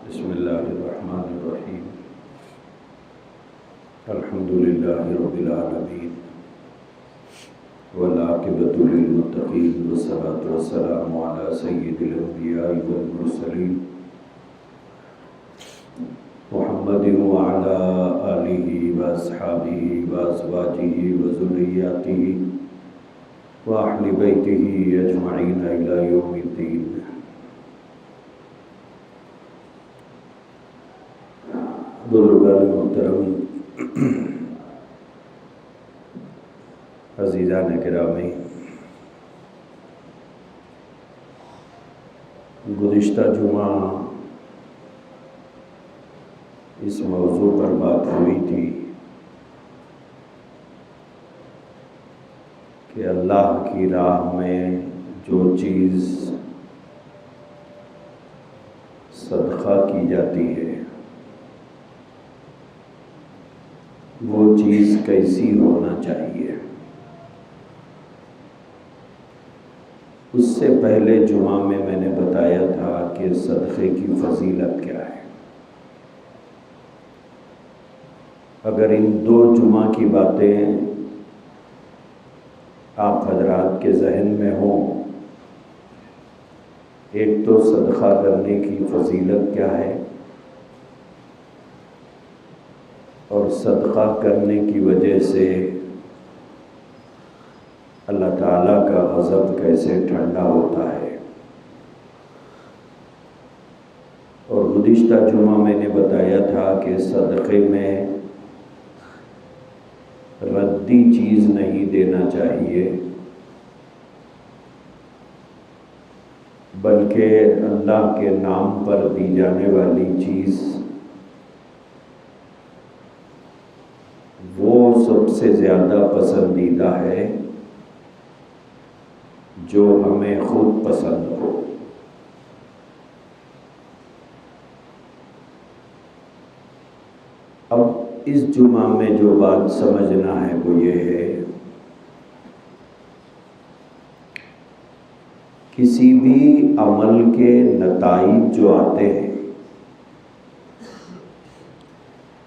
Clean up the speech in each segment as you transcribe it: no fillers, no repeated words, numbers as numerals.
بسم اللہ الرحمن الرحیم الحمد للہ رب العالمین والعاقبۃ للمتقین والصلاۃ والسلام علی سید الانبیاء والمرسلین محمد وعلی آلہ واصحابہ وازواجہ وذریاتہ واہل بیتہ اجمعین الی یوم الدین۔ بزرگان محترم، عزیزان گرامی، گزشتہ جمعہ اس موضوع پر بات ہوئی تھی کہ اللہ کی راہ میں جو چیز صدقہ کی جاتی ہے وہ چیز کیسی ہونا چاہیے۔ اس سے پہلے جمعہ میں نے بتایا تھا کہ صدقے کی فضیلت کیا ہے۔ اگر ان دو جمعہ کی باتیں آپ حضرات کے ذہن میں ہوں، ایک تو صدقہ کرنے کی فضیلت کیا ہے اور صدقہ کرنے کی وجہ سے اللہ تعالیٰ کا غضب کیسے ٹھنڈا ہوتا ہے، اور گزشتہ جمعہ میں نے بتایا تھا کہ صدقے میں ردی چیز نہیں دینا چاہیے، بلکہ اللہ کے نام پر دی جانے والی چیز وہ سب سے زیادہ پسندیدہ ہے جو ہمیں خود پسند ہو۔ اب اس جمعہ میں جو بات سمجھنا ہے وہ یہ ہے، کسی بھی عمل کے نتائج جو آتے ہیں،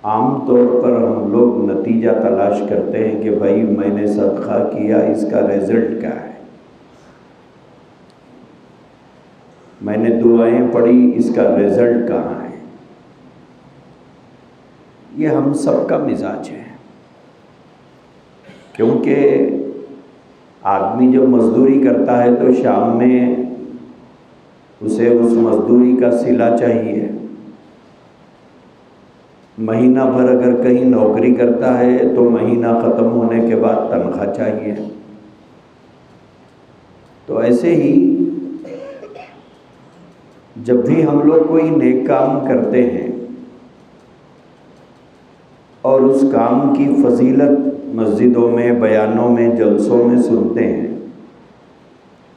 عام طور پر ہم لوگ نتیجہ تلاش کرتے ہیں کہ بھائی میں نے صدقہ کیا، اس کا رزلٹ کیا ہے، میں نے دعائیں پڑھی، اس کا رزلٹ کہاں ہے۔ یہ ہم سب کا مزاج ہے، کیونکہ آدمی جب مزدوری کرتا ہے تو شام میں اسے اس مزدوری کا صلہ چاہیے، مہینہ بھر اگر کہیں نوکری کرتا ہے تو مہینہ ختم ہونے کے بعد تنخواہ چاہیے۔ تو ایسے ہی جب بھی ہم لوگ کوئی نیک کام کرتے ہیں اور اس کام کی فضیلت مسجدوں میں، بیانوں میں، جلسوں میں سنتے ہیں،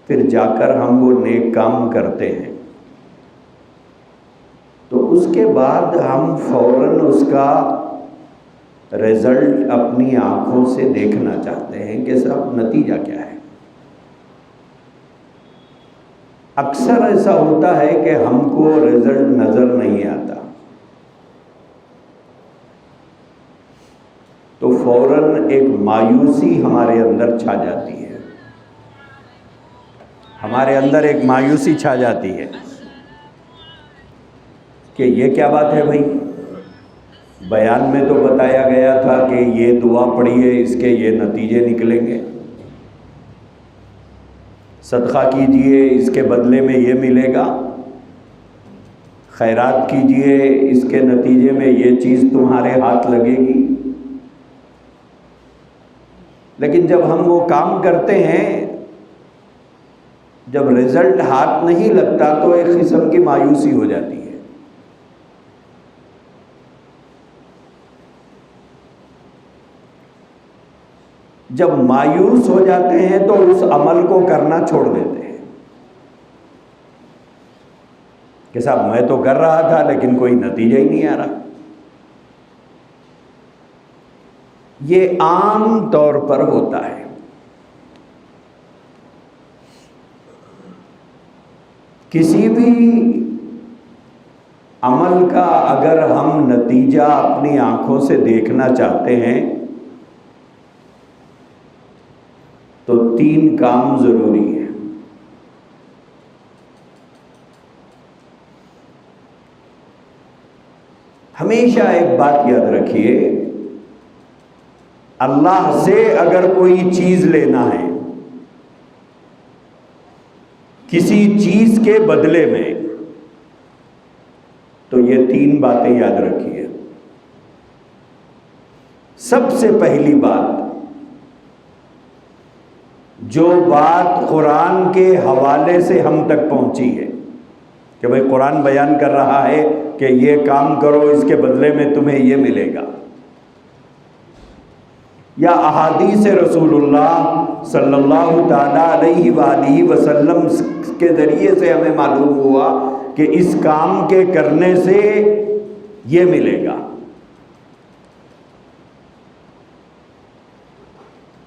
پھر جا کر ہم وہ نیک کام کرتے ہیں، تو اس کے بعد ہم فوراً اس کا رزلٹ اپنی آنکھوں سے دیکھنا چاہتے ہیں کہ صاحب نتیجہ کیا ہے۔ اکثر ایسا ہوتا ہے کہ ہم کو رزلٹ نظر نہیں آتا، تو فوراً ایک مایوسی ہمارے اندر چھا جاتی ہے، ہمارے اندر ایک مایوسی چھا جاتی ہے کہ یہ کیا بات ہے بھائی، بیان میں تو بتایا گیا تھا کہ یہ دعا پڑھیے، اس کے یہ نتیجے نکلیں گے، صدقہ کیجئے اس کے بدلے میں یہ ملے گا، خیرات کیجئے اس کے نتیجے میں یہ چیز تمہارے ہاتھ لگے گی۔ لیکن جب ہم وہ کام کرتے ہیں، جب رزلٹ ہاتھ نہیں لگتا تو ایک قسم کی مایوسی ہو جاتی ہے۔ جب مایوس ہو جاتے ہیں تو اس عمل کو کرنا چھوڑ دیتے ہیں کہ صاحب میں تو کر رہا تھا لیکن کوئی نتیجہ ہی نہیں آ رہا۔ یہ عام طور پر ہوتا ہے۔ کسی بھی عمل کا اگر ہم نتیجہ اپنی آنکھوں سے دیکھنا چاہتے ہیں تو 3 کام ضروری ہے۔ ہمیشہ ایک بات یاد رکھیے، اللہ سے اگر کوئی چیز لینا ہے کسی چیز کے بدلے میں تو یہ 3 باتیں یاد رکھیے۔ سب سے پہلی بات، جو بات قرآن کے حوالے سے ہم تک پہنچی ہے کہ بھئی قرآن بیان کر رہا ہے کہ یہ کام کرو اس کے بدلے میں تمہیں یہ ملے گا، یا احادیث رسول اللہ صلی اللہ تعالی علیہ وآلہ وسلم کے ذریعے سے ہمیں معلوم ہوا کہ اس کام کے کرنے سے یہ ملے گا،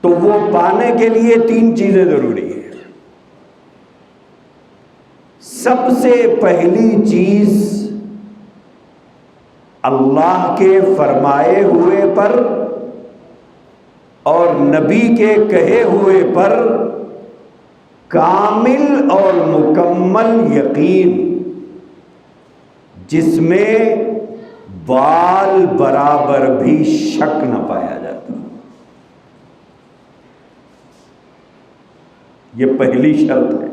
تو وہ پانے کے لیے 3 چیزیں ضروری ہیں۔ سب سے پہلی چیز، اللہ کے فرمائے ہوئے پر اور نبی کے کہے ہوئے پر کامل اور مکمل یقین، جس میں بال برابر بھی شک نہ پایا جاتا۔ یہ پہلی شرط ہے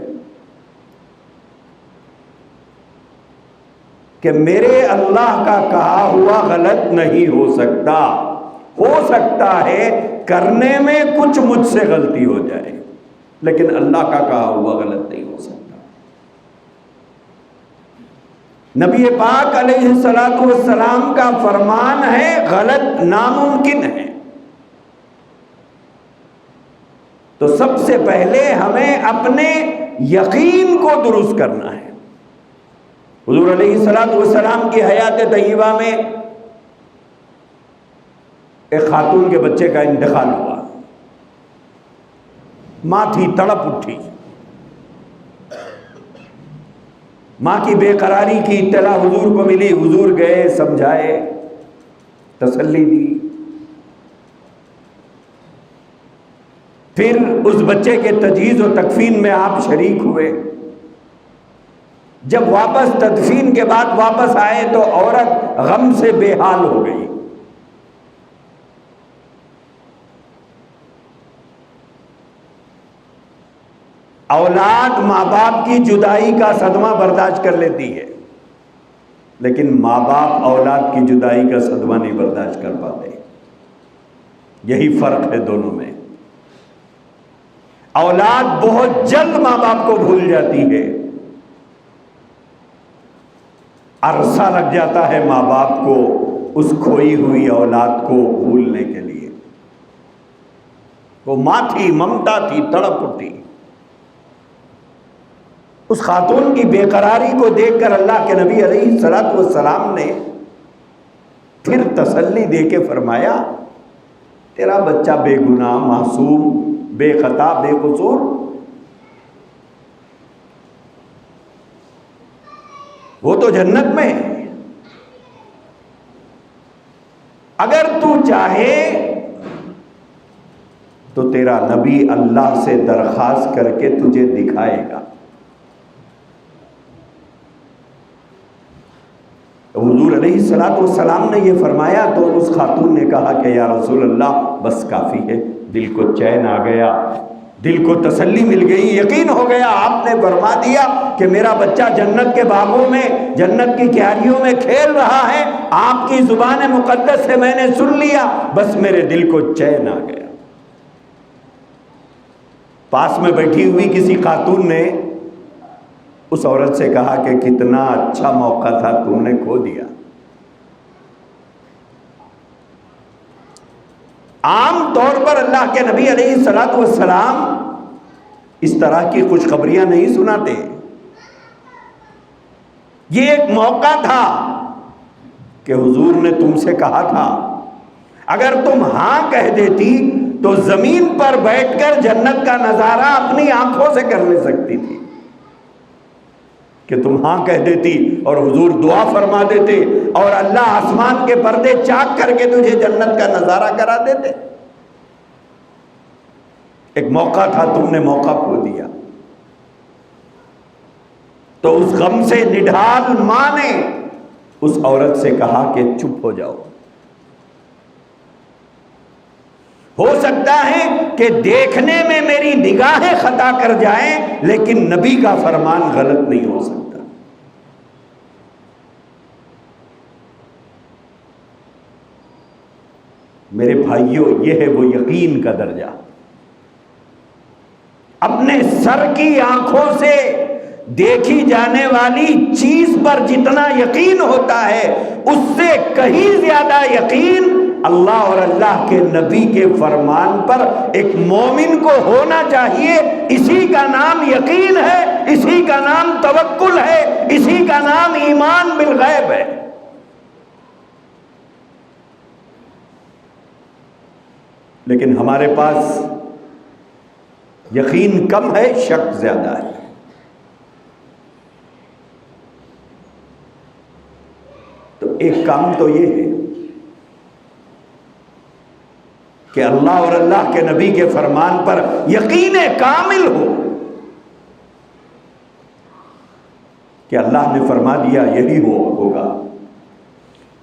کہ میرے اللہ کا کہا ہوا غلط نہیں ہو سکتا۔ ہو سکتا ہے کرنے میں کچھ مجھ سے غلطی ہو جائے، لیکن اللہ کا کہا ہوا غلط نہیں ہو سکتا۔ نبی پاک علیہ الصلوۃ والسلام کا فرمان ہے غلط ناممکن ہے۔ تو سب سے پہلے ہمیں اپنے یقین کو درست کرنا ہے۔ حضور علیہ الصلوۃ والسلام کی حیات طیبہ میں ایک خاتون کے بچے کا انتقال ہوا، ماں تھی تڑپ اٹھی، ماں کی بے قراری کی اطلاع حضور کو ملی، حضور گئے، سمجھائے، تسلی دی، پھر اس بچے کے تجہیز و تکفین میں آپ شریک ہوئے۔ جب واپس تدفین کے بعد واپس آئے تو عورت غم سے بے حال ہو گئی۔ اولاد ماں باپ کی جدائی کا صدمہ برداشت کر لیتی ہے، لیکن ماں باپ اولاد کی جدائی کا صدمہ نہیں برداشت کر پاتے۔ یہی فرق ہے دونوں میں۔ اولاد بہت جلد ماں باپ کو بھول جاتی ہے، عرصہ لگ جاتا ہے ماں باپ کو اس کھوئی ہوئی اولاد کو بھولنے کے لیے۔ وہ ماں تھی، ممتا تھی، تڑپ اٹھی۔ اس خاتون کی بے قراری کو دیکھ کر اللہ کے نبی علیہ الصلوۃ والسلام نے پھر تسلی دے کے فرمایا، تیرا بچہ بے گناہ، معصوم، بے خطا، بے قصور، وہ تو جنت میں ہے۔ اگر تو چاہے تو تیرا نبی اللہ سے درخواست کر کے تجھے دکھائے گا۔ حضور علیہ الصلوۃ والسلام نے یہ فرمایا تو اس خاتون نے کہا کہ یا رسول اللہ بس کافی ہے، دل کو چین آ گیا، دل کو تسلی مل گئی، یقین ہو گیا۔ آپ نے فرما دیا کہ میرا بچہ جنت کے باغوں میں، جنت کی کیاریوں میں کھیل رہا ہے، آپ کی زبان مقدس سے میں نے سن لیا، بس میرے دل کو چین آ گیا۔ پاس میں بیٹھی ہوئی کسی خاتون نے اس عورت سے کہا کہ کتنا اچھا موقع تھا، تم نے کھو دیا۔ عام طور پر اللہ کے نبی علیہ الصلوۃ والسلام اس طرح کی خوشخبریاں نہیں سناتے۔ یہ ایک موقع تھا کہ حضور نے تم سے کہا تھا، اگر تم ہاں کہہ دیتی تو زمین پر بیٹھ کر جنت کا نظارہ اپنی آنکھوں سے کر لے سکتی تھی، کہ تم ہاں کہہ دیتی اور حضور دعا فرما دیتے اور اللہ آسمان کے پردے چاک کر کے تجھے جنت کا نظارہ کرا دیتے۔ ایک موقع تھا، تم نے موقع کھو دیا۔ تو اس غم سے نڈھال ماں نے اس عورت سے کہا کہ چپ ہو جاؤ۔ ہو سکتا ہے کہ دیکھنے میں میری نگاہیں خطا کر جائیں، لیکن نبی کا فرمان غلط نہیں ہو سکتا۔ میرے بھائیوں، یہ ہے وہ یقین کا درجہ۔ اپنے سر کی آنکھوں سے دیکھی جانے والی چیز پر جتنا یقین ہوتا ہے، اس سے کہیں زیادہ یقین اللہ اور اللہ کے نبی کے فرمان پر ایک مومن کو ہونا چاہیے۔ اسی کا نام یقین ہے، اسی کا نام توکل ہے، اسی کا نام ایمان بالغیب ہے۔ لیکن ہمارے پاس یقین کم ہے، شک زیادہ ہے۔ تو ایک کام تو یہ ہے کہ اللہ اور اللہ کے نبی کے فرمان پر یقین کامل ہو کہ اللہ نے فرما دیا یہی ہوگا۔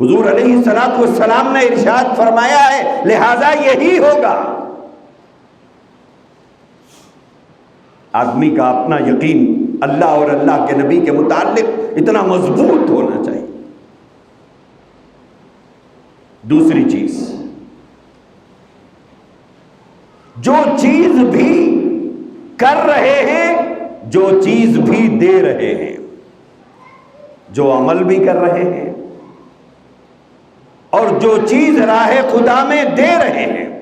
حضور علیہ الصلوۃ والسلام نے ارشاد فرمایا ہے، لہذا یہی ہوگا۔ آدمی کا اپنا یقین اللہ اور اللہ کے نبی کے متعلق اتنا مضبوط ہونا چاہیے۔ دوسری چیز، جو چیز بھی کر رہے ہیں، جو چیز بھی دے رہے ہیں، جو عمل بھی کر رہے ہیں اور جو چیز راہ خدا میں دے رہے ہیں،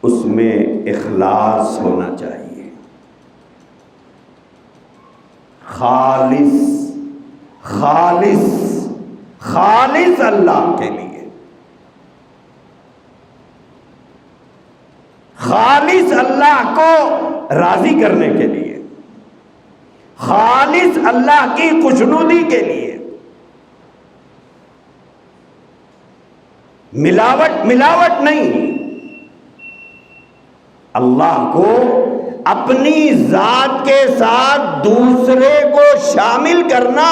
اس میں اخلاص ہونا چاہیے۔ خالص خالص خالص اللہ کے لیے، خالص اللہ کو راضی کرنے کے لیے، خالص اللہ کی خوشنودی کے لیے۔ ملاوٹ نہیں، اللہ کو اپنی ذات کے ساتھ دوسرے کو شامل کرنا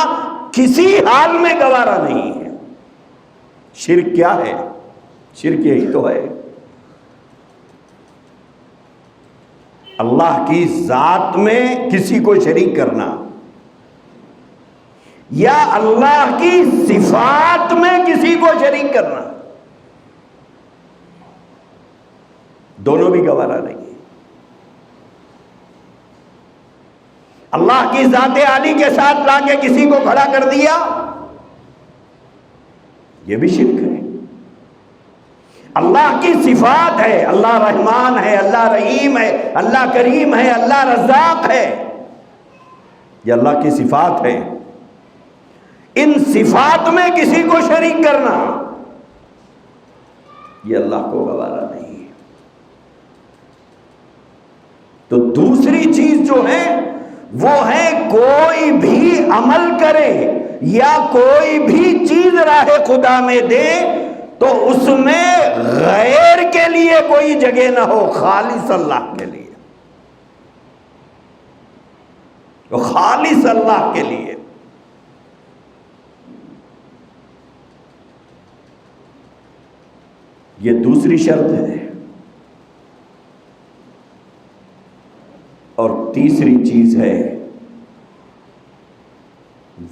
کسی حال میں گوارا نہیں ہے۔ شرک کیا ہے؟ شرک یہی تو ہے، اللہ کی ذات میں کسی کو شریک کرنا یا اللہ کی صفات میں کسی کو شریک کرنا، دونوں بھی گوارا نہیں ہے۔ اللہ کی ذات عالی کے ساتھ لا کے کسی کو کھڑا کر دیا، یہ بھی شرک ہے۔ اللہ کی صفات ہے، اللہ رحمان ہے، اللہ رحیم ہے، اللہ کریم ہے، اللہ رزاق ہے، یہ اللہ کی صفات ہے۔ ان صفات میں کسی کو شریک کرنا، یہ اللہ کو گوارا نہیں ہے۔ تو دوسری چیز جو ہے وہ ہے کوئی بھی عمل کرے یا کوئی بھی چیز راہ خدا میں دے تو اس میں غیر کے لیے کوئی جگہ نہ ہو، خالص اللہ کے لیے، تو خالص اللہ کے لیے۔ یہ دوسری شرط ہے۔ اور تیسری چیز ہے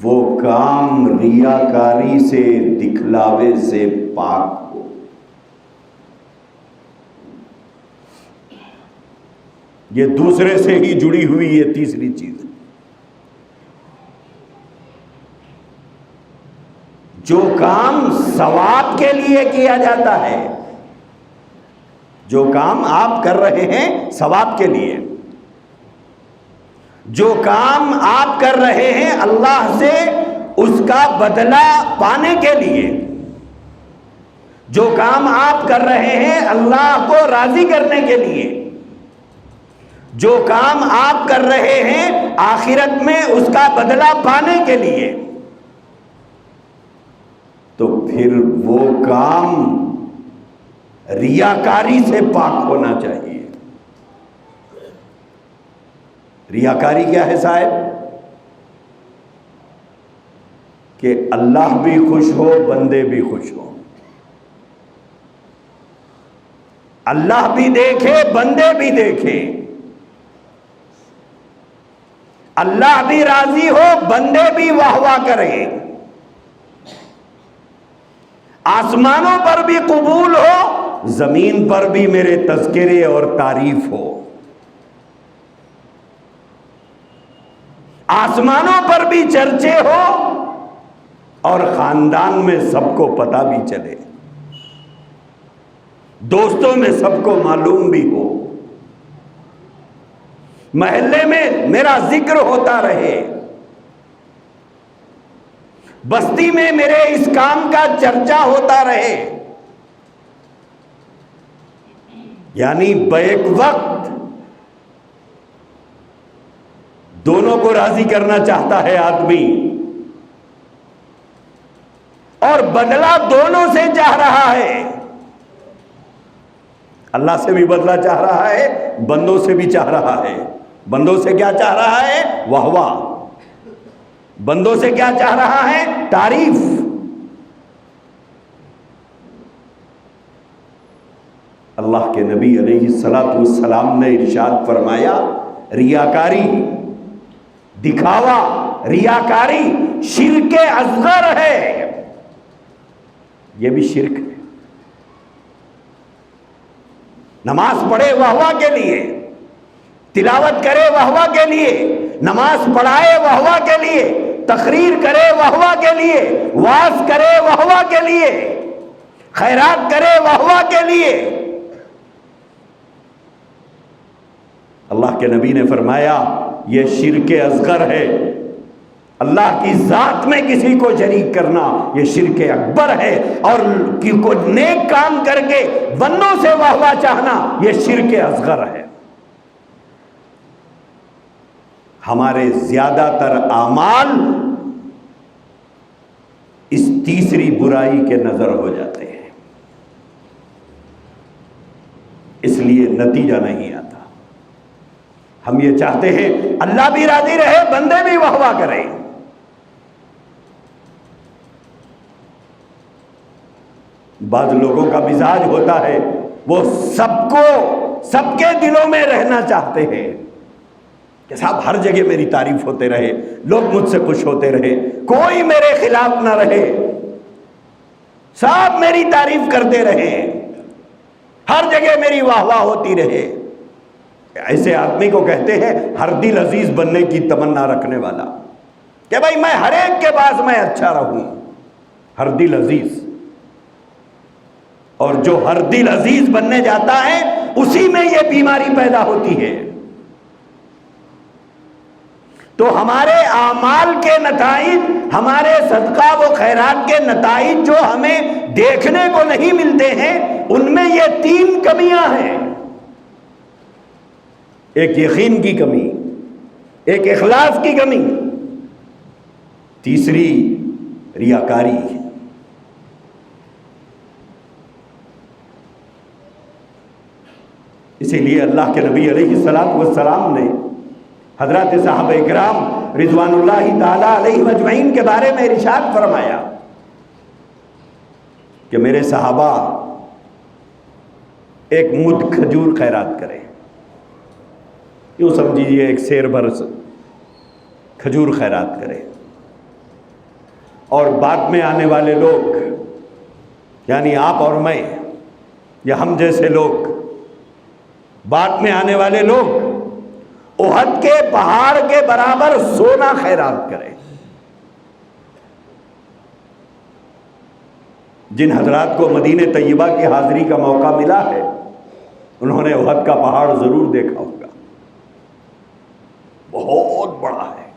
وہ کام ریاکاری سے، دکھلاوے سے پاک ہو۔ یہ دوسرے سے ہی جڑی ہوئی یہ تیسری چیز ہے۔ جو کام ثواب کے لیے کیا جاتا ہے، جو کام آپ کر رہے ہیں ثواب کے لیے، جو کام آپ کر رہے ہیں اللہ سے اس کا بدلہ پانے کے لیے، جو کام آپ کر رہے ہیں اللہ کو راضی کرنے کے لیے، جو کام آپ کر رہے ہیں آخرت میں اس کا بدلہ پانے کے لیے، تو پھر وہ کام ریاکاری سے پاک ہونا چاہیے۔ ریاکاری کیا ہے صاحب؟ کہ اللہ بھی خوش ہو، بندے بھی خوش ہو، اللہ بھی دیکھے، بندے بھی دیکھے، اللہ بھی راضی ہو، بندے بھی واہ واہ کریں، آسمانوں پر بھی قبول ہو، زمین پر بھی میرے تذکرے اور تعریف ہو، آسمانوں پر بھی چرچے ہو اور خاندان میں سب کو پتہ بھی چلے، دوستوں میں سب کو معلوم بھی ہو، محلے میں میرا ذکر ہوتا رہے، بستی میں میرے اس کام کا چرچا ہوتا رہے۔ یعنی بیک وقت دونوں کو راضی کرنا چاہتا ہے آدمی، اور بدلہ دونوں سے چاہ رہا ہے، اللہ سے بھی بدلہ چاہ رہا ہے، بندوں سے بھی چاہ رہا ہے۔ بندوں سے کیا چاہ رہا ہے؟ واہ واہ۔ بندوں سے کیا چاہ رہا ہے؟ تعریف۔ اللہ کے نبی علیہ السلام نے ارشاد فرمایا، ریاکاری، دکھاوا، ریاکاری شرک اصغر ہے۔ یہ بھی شرک ہے۔ نماز پڑھے واہ واہ کے لیے، تلاوت کرے واہ واہ کے لیے، نماز پڑھائے واہ واہ کے لیے، تقریر کرے واہ واہ کے لیے، واعظ کرے واہ واہ کے لیے، خیرات کرے واہ واہ کے لیے۔ اللہ کے نبی نے فرمایا یہ شرک اصغر ہے۔ اللہ کی ذات میں کسی کو شریک کرنا یہ شرک اکبر ہے، اور کوئی نیک کام کر کے بندوں سے واہ واہ چاہنا یہ شرک اصغر ہے۔ ہمارے زیادہ تر اعمال اس تیسری برائی کے نظر ہو جاتے ہیں، اس لیے نتیجہ نہیں آتا۔ ہم یہ چاہتے ہیں اللہ بھی راضی رہے، بندے بھی واہ واہ کریں۔ بعض لوگوں کا مزاج ہوتا ہے وہ سب کے دلوں میں رہنا چاہتے ہیں کہ صاحب ہر جگہ میری تعریف ہوتے رہے، لوگ مجھ سے خوش ہوتے رہے، کوئی میرے خلاف نہ رہے، سب میری تعریف کرتے رہے، ہر جگہ میری واہ واہ ہوتی رہے۔ ایسے آدمی کو کہتے ہیں ہر دل عزیز بننے کی تمنا رکھنے والا، کہ بھائی میں ہر ایک کے پاس میں اچھا رہوں، ہر دل عزیز۔ اور جو ہر دل عزیز بننے جاتا ہے اسی میں یہ بیماری پیدا ہوتی ہے۔ تو ہمارے اعمال کے نتائج، ہمارے صدقہ و خیرات کے نتائج جو ہمیں دیکھنے کو نہیں ملتے ہیں، ان میں یہ تین کمیاں ہیں۔ ایک یقین کی کمی، ایک اخلاص کی کمی، تیسری ریاکاری۔ اسی لیے اللہ کے نبی علیہ السلام نے حضرات صحابہ کرام رضوان اللہ تعالی علیہ اجمعین کے بارے میں ارشاد فرمایا کہ میرے صحابہ ایک مد کھجور خیرات کریں، یوں سمجھیے ایک سیر بھر کھجور خیرات کریں، اور بعد میں آنے والے لوگ یعنی آپ اور میں یا ہم جیسے لوگ، بعد میں آنے والے لوگ احد کے پہاڑ کے برابر سونا خیرات کریں۔ جن حضرات کو مدینہ طیبہ کی حاضری کا موقع ملا ہے انہوں نے احد کا پہاڑ ضرور دیکھا ہوگا، بہت بڑا ہے،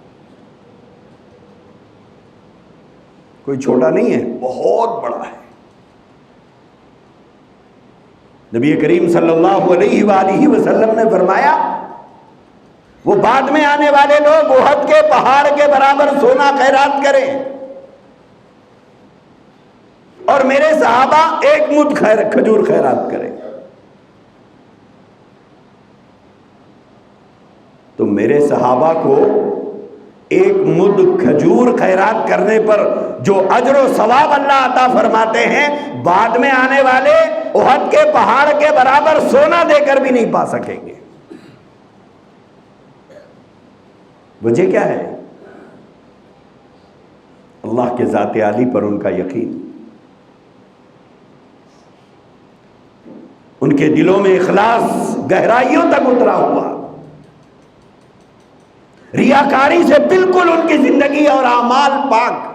کوئی چھوٹا نہیں ہے، بہت بڑا ہے۔ نبی کریم صلی اللہ علیہ وآلہ وسلم نے فرمایا وہ بعد میں آنے والے لوگ احد کے پہاڑ کے برابر سونا خیرات کریں اور میرے صحابہ ایک مد کھجور خیرات کریں، تو میرے صحابہ کو ایک مد کھجور خیرات کرنے پر جو اجر و ثواب اللہ عطا فرماتے ہیں، بعد میں آنے والے احد کے پہاڑ کے برابر سونا دے کر بھی نہیں پا سکیں گے۔ وجہ کیا ہے؟ اللہ کے ذات عالی پر ان کا یقین، ان کے دلوں میں اخلاص گہرائیوں تک اترا ہوا، ریاکاری سے بالکل ان کی زندگی اور اعمال پاک۔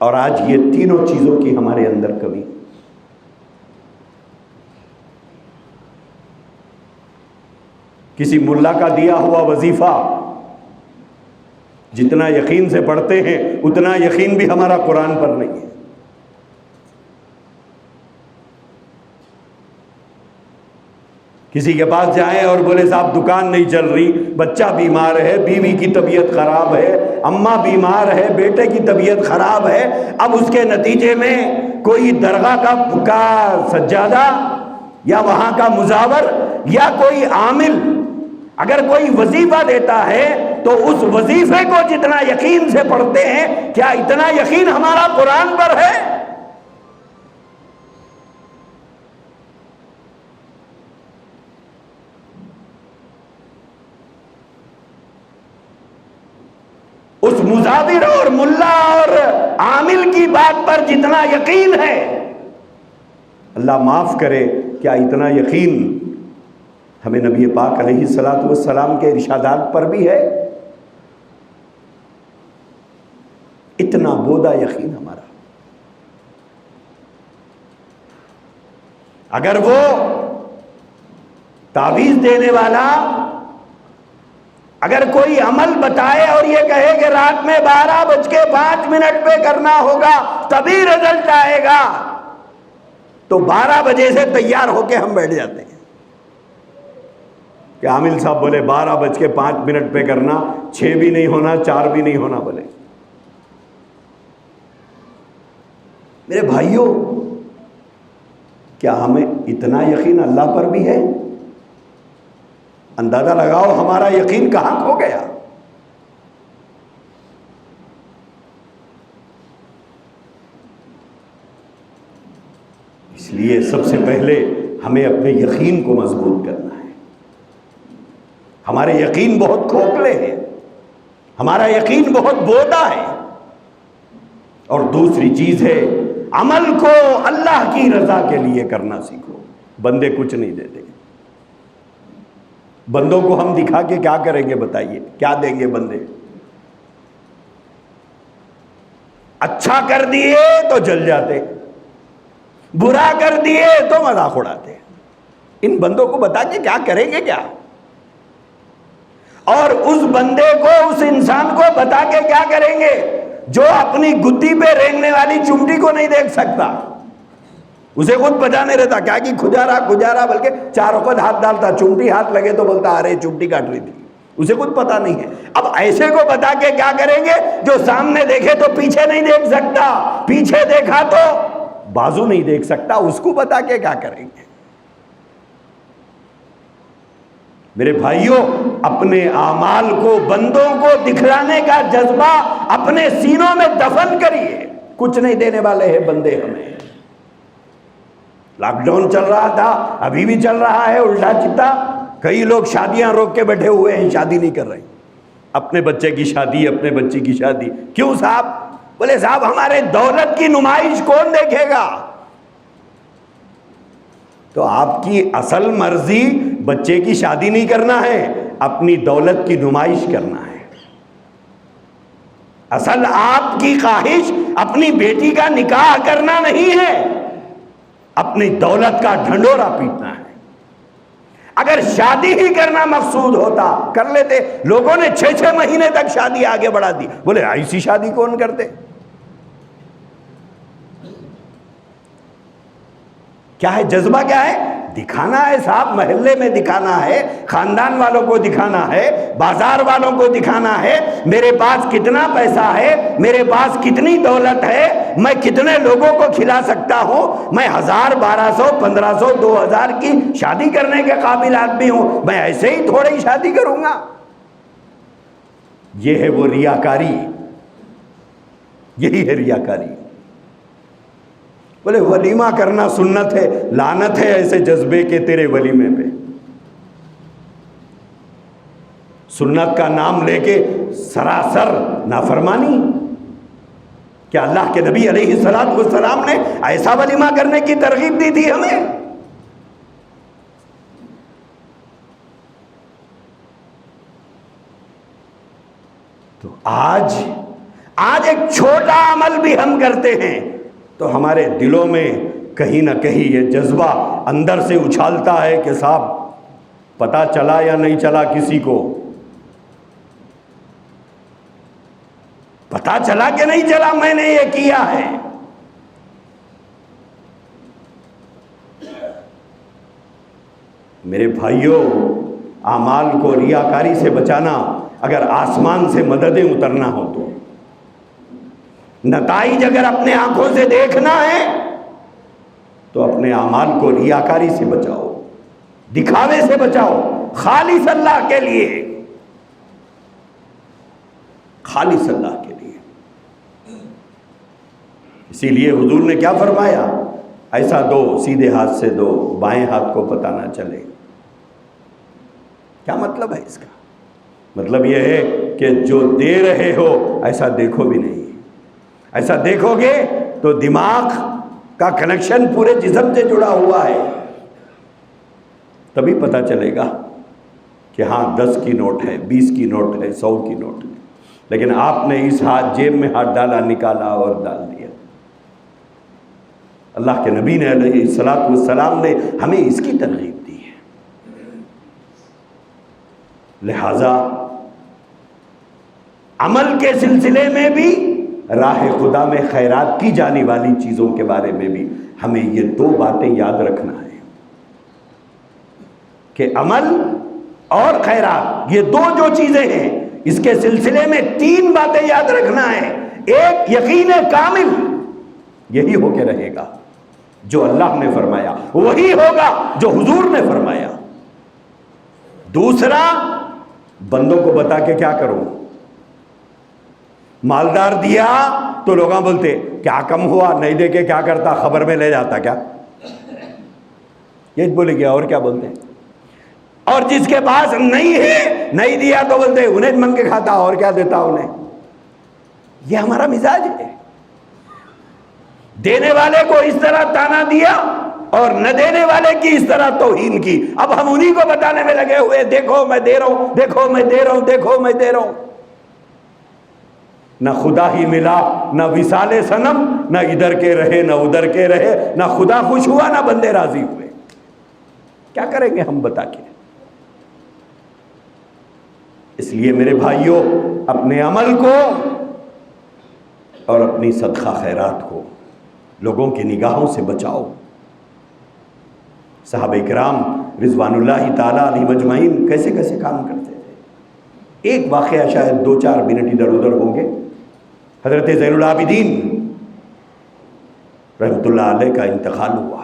اور آج یہ تینوں چیزوں کی ہمارے اندر کمی، کسی ملا کا دیا ہوا وظیفہ جتنا یقین سے پڑھتے ہیں اتنا یقین بھی ہمارا قرآن پر نہیں ہے۔ کسی کے پاس جائیں اور بولے صاحب دکان نہیں چل رہی، بچہ بیمار ہے، بیوی کی طبیعت خراب ہے، اماں بیمار ہے، بیٹے کی طبیعت خراب ہے، اب اس کے نتیجے میں کوئی درگاہ کا سجادہ یا وہاں کا مزاور یا کوئی عامل اگر کوئی وظیفہ دیتا ہے تو اس وظیفے کو جتنا یقین سے پڑھتے ہیں، کیا اتنا یقین ہمارا قرآن پر ہے؟ اس مزاور اور ملا اور عامل کی بات پر جتنا یقین ہے، اللہ معاف کرے، کیا اتنا یقین ہمیں نبی پاک علیہ الصلوۃ والسلام کے ارشادات پر بھی ہے؟ اتنا بودا یقین ہمارا۔ اگر وہ تعویذ دینے والا اگر کوئی عمل بتائے اور یہ کہے کہ رات میں 12:05 پہ کرنا ہوگا تبھی رزلٹ آئے گا، تو 12 بجے سے تیار ہو کے ہم بیٹھ جاتے ہیں کہ عامل صاحب بولے 12:05 پہ کرنا، 6 بھی نہیں ہونا، 4 بھی نہیں ہونا بولے۔ میرے بھائیوں، کیا ہمیں اتنا یقین اللہ پر بھی ہے؟ اندازہ لگاؤ ہمارا یقین کہاں کھو گیا۔ اس لیے سب سے پہلے ہمیں اپنے یقین کو مضبوط کرنا ہے۔ ہمارے یقین بہت کھوکھلے ہیں، ہمارا یقین بہت بودا ہے۔ اور دوسری چیز ہے، عمل کو اللہ کی رضا کے لیے کرنا سیکھو۔ بندے کچھ نہیں دیتے، بندوں کو ہم دکھا کے کیا کریں گے؟ بتائیے کیا دیں گے بندے؟ اچھا کر دیے تو جل جاتے، برا کر دیے تو مذاق اڑاتے۔ ان بندوں کو بتا کے کیا کریں گے کیا؟ اور اس بندے کو، اس انسان کو بتا کے کیا کریں گے جو اپنی گدی پہ رینگنے والی چمٹی کو نہیں دیکھ سکتا؟ اسے خود پتا نہیں رہتا کیا کہ کھجارا بلکہ 4 وقت ہاتھ ڈالتا، چمٹی ہاتھ لگے تو بولتا ارے چمٹی کاٹ رہی تھی، اسے خود پتا نہیں ہے۔ اب ایسے کو بتا کے کیا کریں گے جو سامنے دیکھے تو پیچھے نہیں دیکھ سکتا، پیچھے دیکھا تو بازو نہیں دیکھ سکتا، اس کو بتا کے کیا کریں گے؟ میرے بھائیوں، اپنے اعمال کو، بندوں کو دکھلانے کا جذبہ اپنے سینوں میں دفن کریے۔ کچھ نہیں دینے والے ہیں بندے ہمیں۔ لاک ڈاؤن چل رہا تھا، ابھی بھی چل رہا ہے الٹا چٹا۔ کئی لوگ شادیاں روک کے بیٹھے ہوئے ہیں، شادی نہیں کر رہے، اپنے بچے کی شادی، اپنے بچی کی شادی۔ کیوں صاحب؟ بولے صاحب ہمارے دولت کی نمائش کون دیکھے گا؟ تو آپ کی اصل مرضی بچے کی شادی نہیں کرنا ہے، اپنی دولت کی نمائش کرنا ہے۔ اصل آپ کی خواہش اپنی بیٹی کا نکاح کرنا نہیں ہے، اپنی دولت کا ڈھنڈورا پیٹنا ہے۔ اگر شادی ہی کرنا مقصود ہوتا کر لیتے۔ لوگوں نے 6 مہینے تک شادی آگے بڑھا دی، بولے ایسی شادی کون کرتے؟ کیا ہے جذبہ؟ کیا ہے دکھانا ہے صاحب، محلے میں دکھانا ہے، خاندان والوں کو دکھانا ہے، بازار والوں کو دکھانا ہے، میرے پاس کتنا پیسہ ہے، میرے پاس کتنی دولت ہے، میں کتنے لوگوں کو کھلا سکتا ہوں، میں 1000 1200 1500 2000 کی شادی کرنے کے قابل آدمی ہوں، میں ایسے ہی تھوڑی شادی کروں گا۔ یہ ہے وہ ریاکاری، یہی ہے ریاکاری۔ بولے ولیمہ کرنا سنت ہے، لعنت ہے ایسے جذبے کے تیرے ولیمے پہ۔ سنت کا نام لے کے سراسر نافرمانی۔ کیا اللہ کے نبی علیہ السلام نے ایسا ولیمہ کرنے کی ترغیب دی تھی ہمیں؟ تو آج ایک چھوٹا عمل بھی ہم کرتے ہیں تو ہمارے دلوں میں کہیں نہ کہیں یہ جذبہ اندر سے اچھالتا ہے کہ صاحب پتہ چلا یا نہیں چلا، کسی کو پتہ چلا کہ نہیں چلا میں نے یہ کیا ہے۔ میرے بھائیوں، اعمال کو ریاکاری سے بچانا، اگر آسمان سے مددیں اترنا ہو تو، نتائج اگر اپنے آنکھوں سے دیکھنا ہے تو اپنے اعمال کو ریاکاری سے بچاؤ، دکھاوے سے بچاؤ، خالص اللہ کے لیے، خالص اللہ کے لیے۔ اسی لیے حضور نے کیا فرمایا؟ ایسا دو، سیدھے ہاتھ سے دو، بائیں ہاتھ کو پتہ نہ چلے۔ کیا مطلب ہے اس کا؟ مطلب یہ ہے کہ جو دے رہے ہو ایسا دیکھو بھی نہیں، ایسا دیکھو گے تو دماغ کا کنیکشن پورے جسم سے جڑا ہوا ہے، تبھی پتہ چلے گا کہ ہاں 10 کی نوٹ ہے، 20 کی نوٹ ہے، 100 کی نوٹ ہے۔ لیکن آپ نے اس ہاتھ جیب میں ہاتھ ڈالا، نکالا اور ڈال دیا۔ اللہ کے نبی نے علیہ السلام نے ہمیں اس کی ترغیب دی ہے۔ لہذا عمل کے سلسلے میں بھی، راہ خدا میں خیرات کی جانے والی چیزوں کے بارے میں بھی ہمیں یہ 2 باتیں یاد رکھنا ہے کہ عمل اور خیرات، یہ 2 جو چیزیں ہیں، اس کے سلسلے میں 3 باتیں یاد رکھنا ہے۔ ایک، یقین کامل، یہی ہو کے رہے گا جو اللہ نے فرمایا، وہی ہوگا جو حضور نے فرمایا۔ دوسرا، بندوں کو بتا کے کیا کروں؟ مالدار دیا تو لوگ بولتے کیا کم ہوا، نہیں دے کے کیا کرتا، خبر میں لے جاتا کیا، یہ بولے گیا اور کیا بولتے ہیں۔ اور جس کے پاس نہیں ہے، نہیں دیا تو بولتے انہیں منگ کے کھاتا، اور کیا دیتا انہیں۔ یہ ہمارا مزاج ہے۔ دینے والے کو اس طرح تانا دیا اور نہ دینے والے کی اس طرح توہین کی۔ اب ہم انہی کو بتانے میں لگے ہوئے، دیکھو میں دے رہا ہوں، دیکھو میں دے رہا ہوں، دیکھو میں دے رہا ہوں۔ نہ خدا ہی ملا، نہ وصال صنم، نہ ادھر کے رہے نہ ادھر کے رہے، نہ خدا خوش ہوا نہ بندے راضی ہوئے۔ کیا کریں گے ہم بتا کے؟ اس لیے میرے بھائیوں، اپنے عمل کو اور اپنی صدقہ خیرات کو لوگوں کی نگاہوں سے بچاؤ۔ صحابہ کرام رضوان اللہ تعالی علیہم اجمعین کیسے کیسے کام کرتے تھے۔ ایک واقعہ شاید 2-4 منٹ ادھر ادھر ہوں گے۔ حضرت زین العابدین رحمۃ اللہ علیہ کا انتقال ہوا،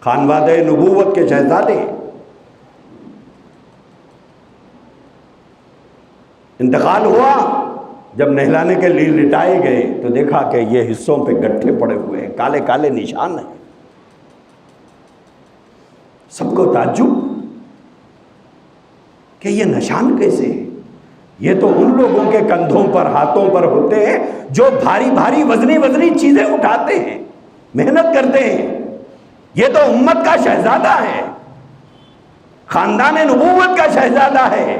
خانوادہ نبوت کے شہزادے، انتقال ہوا۔ جب نہلانے کے لیے لٹائے گئے تو دیکھا کہ یہ حصوں پہ گٹھے پڑے ہوئے ہیں، کالے کالے نشان ہیں۔ سب کو تعجب کہ یہ نشان کیسے ہیں؟ یہ تو ان لوگوں کے کندھوں پر، ہاتھوں پر ہوتے ہیں جو بھاری بھاری وزنی چیزیں اٹھاتے ہیں، محنت کرتے ہیں۔ یہ تو امت کا شہزادہ ہے، خاندان نبوت کا شہزادہ ہے،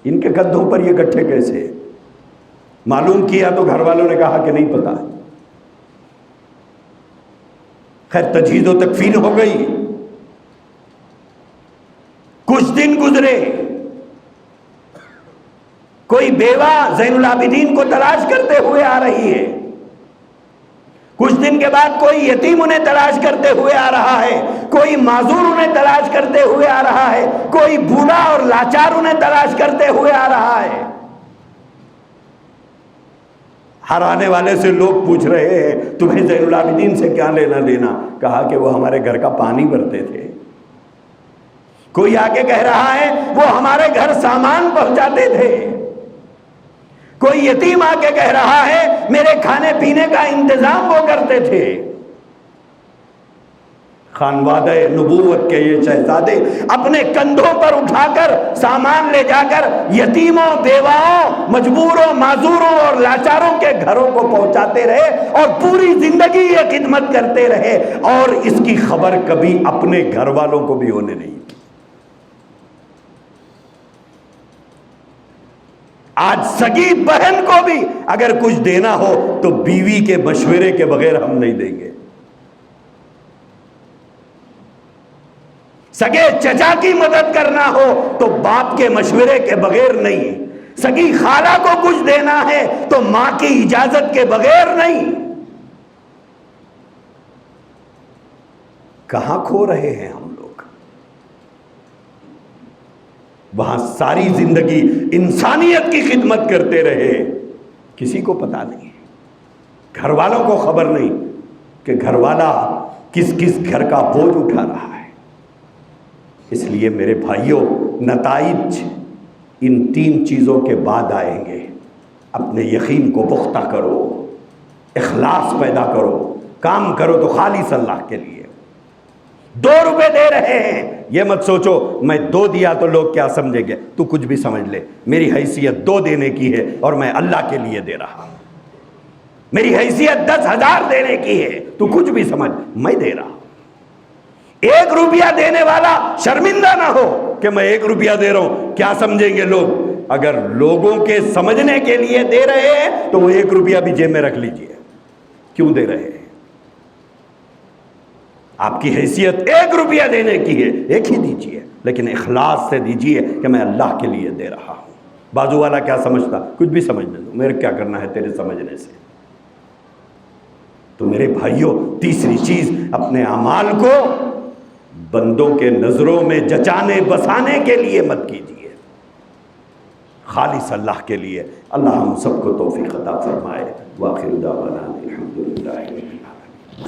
ان کے کندھوں پر یہ گٹھے کیسے؟ معلوم کیا تو گھر والوں نے کہا کہ نہیں پتا۔ خیر تجہیز و تکفین ہو گئی، کچھ دن گزرے، کوئی بیوہ زین العابدین کو تلاش کرتے ہوئے آ رہی ہے، کچھ دن کے بعد کوئی یتیم انہیں تلاش کرتے ہوئے آ رہا ہے، کوئی معذور انہیں تلاش کرتے ہوئے آ رہا ہے، کوئی بوڑھا اور لاچار انہیں تلاش کرتے ہوئے آ رہا ہے۔ ہر آنے والے سے لوگ پوچھ رہے ہیں تمہیں زین العابدین سے کیا لینا دینا؟ کہا کہ وہ ہمارے گھر کا پانی بھرتے تھے۔ کوئی آ کے کہہ رہا ہے وہ ہمارے گھر سامان پہنچاتے تھے۔ کوئی یتیم آ کے کہہ رہا ہے میرے کھانے پینے کا انتظام وہ کرتے تھے۔ خانوادہ نبوت کے یہ شہزادے اپنے کندھوں پر اٹھا کر سامان لے جا کر یتیموں، بیواؤں، مجبوروں، معذوروں اور لاچاروں کے گھروں کو پہنچاتے رہے اور پوری زندگی یہ خدمت کرتے رہے، اور اس کی خبر کبھی اپنے گھر والوں کو بھی ہونے نہیں دی۔ آج سگی بہن کو بھی اگر کچھ دینا ہو تو بیوی کے مشورے کے بغیر ہم نہیں دیں گے۔ سگے چچا کی مدد کرنا ہو تو باپ کے مشورے کے بغیر نہیں، سگی خالہ کو کچھ دینا ہے تو ماں کی اجازت کے بغیر نہیں۔ کہاں کھو رہے ہیں ہم لوگ؟ وہاں ساری زندگی انسانیت کی خدمت کرتے رہے، کسی کو پتا نہیں، گھر والوں کو خبر نہیں کہ گھر والا کس کس گھر کا بوجھ اٹھا رہا ہے۔ اس لیے میرے بھائیوں، نتائج ان 3 چیزوں کے بعد آئیں گے۔ اپنے یقین کو پختہ کرو، اخلاص پیدا کرو، کام کرو تو خالص اللہ کے لیے۔ 2 روپے دے رہے ہیں، یہ مت سوچو میں 2 دیا تو لوگ کیا سمجھیں گے۔ تو کچھ بھی سمجھ لے، میری حیثیت 2 دینے کی ہے اور میں اللہ کے لیے دے رہا ہوں۔ میری حیثیت 10,000 دینے کی ہے، تو کچھ بھی سمجھ، میں دے رہا ہوں۔ 1 روپیہ دینے والا شرمندہ نہ ہو کہ میں 1 روپیہ دے رہا ہوں، کیا سمجھیں گے لوگ۔ اگر لوگوں کے سمجھنے کے لیے دے رہے ہیں تو وہ 1 روپیہ بھی جیب میں رکھ لیجئے، کیوں دے رہے ہیں؟ آپ کی حیثیت 1 روپیہ دینے کی ہے، 1 ہی دیجئے، لیکن اخلاص سے دیجئے کہ میں اللہ کے لیے دے رہا ہوں۔ بازو والا کیا سمجھتا؟ کچھ بھی سمجھنے دو، میرے کیا کرنا ہے تیرے سمجھنے سے۔ تو میرے بھائیوں، تیسری چیز، اپنے اعمال کو بندوں کے نظروں میں جچانے بسانے کے لیے مت کیجیے، خالص اللہ کے لیے۔ اللہ ہم سب کو توفیق عطا فرمائے۔ وآخر دعوانا الحمدللہ۔